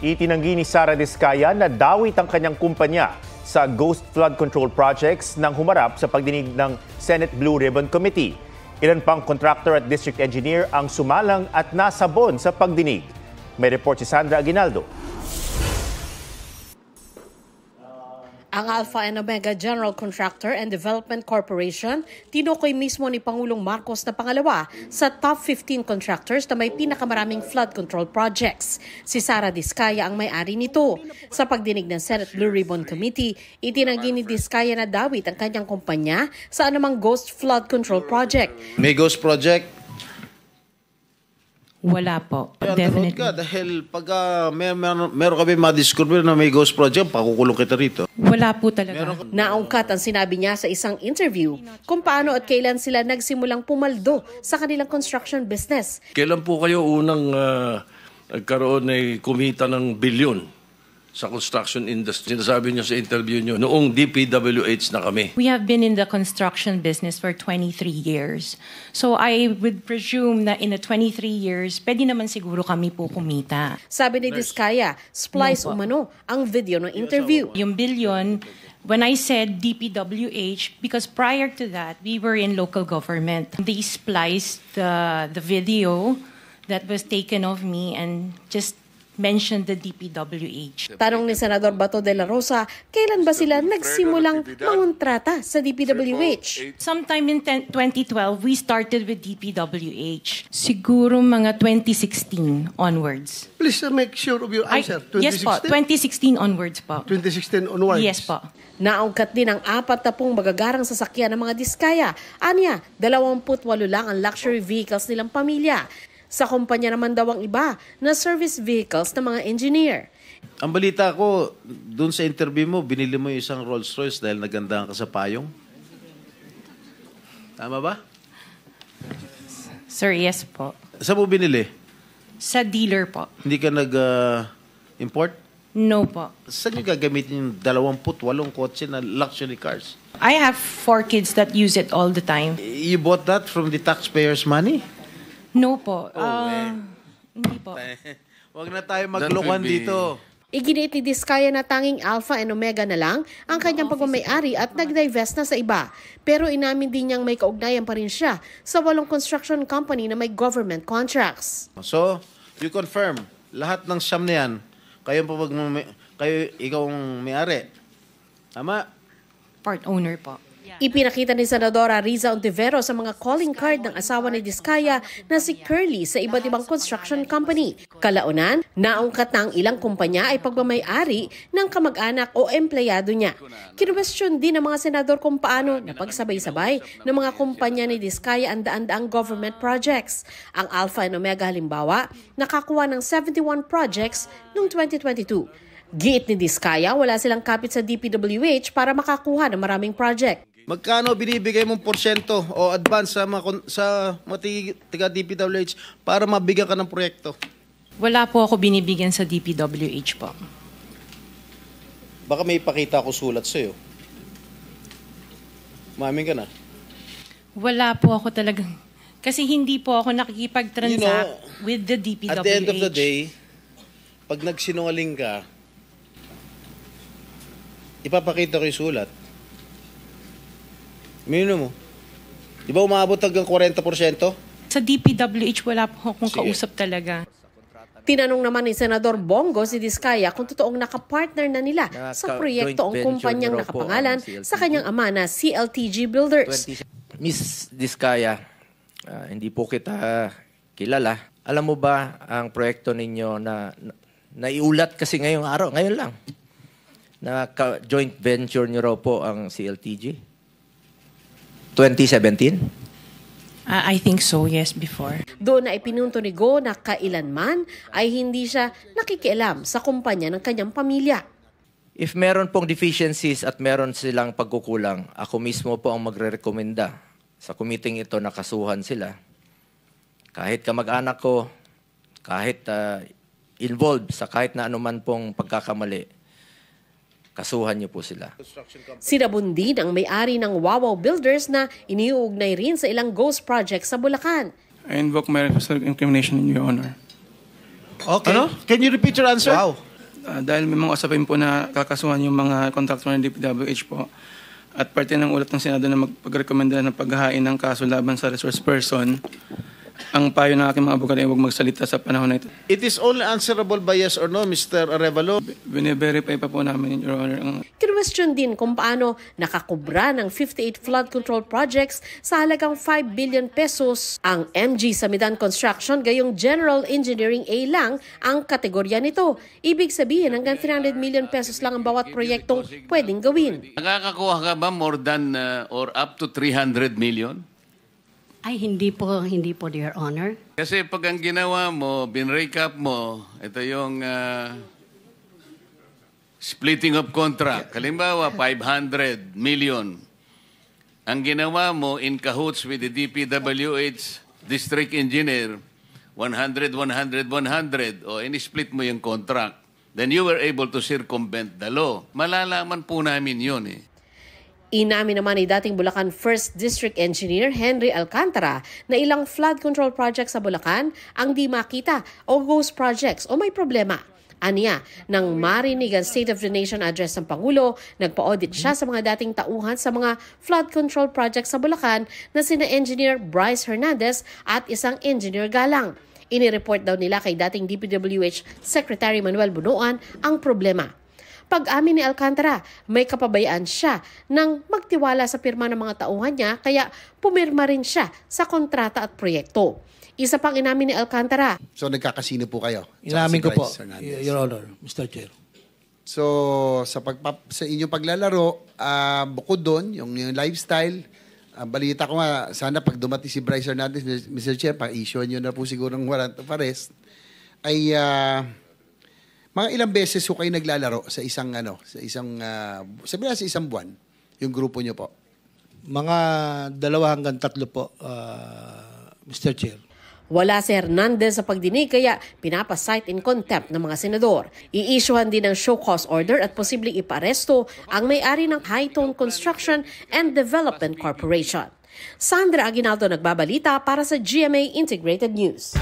Itinanggi ni Sara Diskaya na dawit ang kanyang kumpanya sa ghost flood control projects nang humarap sa pagdinig ng Senate Blue Ribbon Committee. Ilan pang contractor at district engineer ang sumalang at nasabon sa pagdinig. May report si Sandra Aguinaldo. Ang Alpha and Omega General Contractor and Development Corporation, tinukoy mismo ni Pangulong Marcos na pangalawa sa top 15 contractors na may pinakamaraming flood control projects. Si Sara Diskaya ang may-ari nito. Sa pagdinig ng Senate Blue Ribbon Committee, itinanggi ni Diskaya na dawit ang kanyang kumpanya sa anumang ghost flood control project. May ghost project? Wala po. Definitely. Ka, dahil pag meron kami madiscover na may ghost project, pakukulong kita rito. Wala po talaga. Naungkat ang sinabi niya sa isang interview kung paano at kailan sila nagsimulang pumaldo sa kanilang construction business. Kailan po kayo unang nagkaroon ay kumita ng bilyon sa construction industry? Sinasabi niyo sa interview niyo, noong DPWH na kami. We have been in the construction business for 23 years. So I would presume na in the 23 years, pwede naman siguro kami po kumita. Sabi ni Diskaya, splice umano ang video ng interview. Yung billion, when I said DPWH, because prior to that, we were in local government. They spliced the video that was taken of me and just mentioned the DPWH. Tanong ni Senador Bato de la Rosa, kailan ba sila nagsimulang mangontrata sa DPWH? Sometime in 2012, we started with DPWH. Siguro mga 2016 onwards. Please make sure of your answer. Yes po, 2016 onwards po. 2016 onwards? Yes po. Naungkat din ang 40 magagarang sasakyan ng mga Diskaya. Anya, 28 lang ang luxury vehicles nilang pamilya. Sa kumpanya naman daw ang iba na service vehicles ng mga engineer. Ang balita ko, dun sa interview mo, binili mo yung isang Rolls Royce dahil nagandahan ka sa payong. Tama ba? Sir, yes po. Saan mo binili? Sa dealer po. Hindi ka nag-import? No po. Saan nyo gagamitin yung 28 kotse na luxury cars? I have 4 kids that use it all the time. You bought that from the taxpayers' money? No po. Hindi po. Huwag na tayo maglokohan dito. Iginiit ni Diskaya na tanging Alpha and Omega na lang ang kanyang pagmamayari at nag-divest na sa iba. Pero inamin din niyang may kaugnayan pa rin siya sa 8 construction company na may government contracts. So, you confirm, lahat ng siyam na yan, ikaw ang may-ari. Tama? Part owner po. Ipinakita ni Senadora Riza Ontiveros sa mga calling card ng asawa ni Diskaya na si Curly sa iba't ibang construction company. Kalaunan, naungkat na ang ilang kumpanya ay pagmamay-ari ng kamag-anak o empleyado niya. Kinwestiyon din ng mga senador kung paano napagsabay-sabay ng mga kumpanya ni Diskaya ang daan-daang government projects. Ang Alpha and Omega halimbawa, nakakuha ng 71 projects noong 2022. Giit ni Diskaya, wala silang kapit sa DPWH para makakuha ng maraming project. Magkano binibigay mong porsyento o advance sa mga taga-DPWH para mabigyan ka ng proyekto? Wala po ako binibigyan sa DPWH po. Baka may ipakita ako sulat sa'yo. Umamin ka na? Wala po ako talagang... Kasi hindi po ako nakikipag-transact with the DPWH. At the end of the day, pag nagsinungaling ka, ipapakita ko yung sulat. Mino mo. Di ba umabot hanggang 40%? Sa DPWH, wala po akong kausap talaga. Tinanong naman ni Senador Bongo si Diskaya kung totoong nakapartner na nila sa proyekto ang kumpanyang nakapangalan sa kanyang ama na CLTG Builders. Miss Diskaya, hindi po kita kilala. Alam mo ba ang proyekto ninyo na naiulat kasi ngayong araw, ngayon lang, na joint venture nyo raw po ang CLTG? 2017? I think so, yes, before. Doon na ipinunto ni Go na kailanman ay hindi siya nakikialam sa kumpanya ng kanyang pamilya. If meron pong deficiencies at meron silang pagkukulang, ako mismo po ang magre-rekomenda sa committee ito na kasuhan sila. Kahit kamag-anak ko, kahit involved sa kahit na anuman pong pagkakamali, kasuhan niyo po sila. Sinabun din ang may-ari ng Wawaw Builders na iniuugnay rin sa ilang ghost projects sa Bulacan. I invoke my self-incrimination in your honor. Okay. Ano? Can you repeat your answer? Wow. Dahil may mga usapin po na kakasuhan yung mga contractor ng DPWH po at parte ng ulat ng Senado na magpagrekomenda ng paghahain ng kaso laban sa resource person, ang payo ng aking mga abogado ay huwag magsalita sa panahon na ito. It is only answerable by yes or no, Mr. Arevalo. Bine-verify pa po namin, Your Honor. Kinwestiyon din kung paano nakakubra ng 58 flood control projects sa halagang 5 billion pesos ang MG Samidan Construction, gayong General Engineering A lang ang kategorya nito. Ibig sabihin hanggang 300 million pesos lang ang bawat proyektong pwedeng gawin. Nakakakuha ka ba more than or up to 300 million? Ay, hindi po, Your Honor. Kasi pag ang ginawa mo, binrecap mo, ito yung splitting of contract. Halimbawa, 500 million. Ang ginawa mo in cahoots with the DPWH district engineer, 100, 100, 100, o in-split mo yung contract. Then you were able to circumvent the law. Malalaman po namin yun eh. Inamin naman ni dating Bulacan 1st District Engineer Henry Alcantara na ilang flood control projects sa Bulacan ang di makita o ghost projects o may problema. Aniya, nang marinig ang State of the Nation address ng Pangulo, nagpa-audit siya sa mga dating tauhan sa mga flood control projects sa Bulacan na sina Engineer Bryce Hernandez at isang Engineer Galang. Inireport daw nila kay dating DPWH Secretary Manuel Bunuan ang problema. Pag-amin ni Alcantara, may kapabayaan siya nang magtiwala sa pirma ng mga tauhan niya kaya pumirma rin siya sa kontrata at proyekto. Isa pang inamin ni Alcantara. So nagkakasino po kayo? Inamin ko po, Your Honor, Mr. Chair. So sa inyong paglalaro, bukod doon, yung lifestyle, balita ko nga, sana pag dumating si Bryce Hernandez, Mr. Chair, pa-issue nyo na po siguro ng warrant of arrest, ay mga ilang beses ko kayo naglalaro sa isang sabi na sa isang buwan, yung grupo nyo po? Mga 2 hanggang 3 po, Mr. Chair. Wala si Hernandez sa pagdinig kaya pinapa-cite in contempt ng mga senador. I-issuehan din ng show cause order at posibleng iparesto ang may-ari ng Hightone Construction and Development Corporation. Sandra Aguinaldo nagbabalita para sa GMA Integrated News.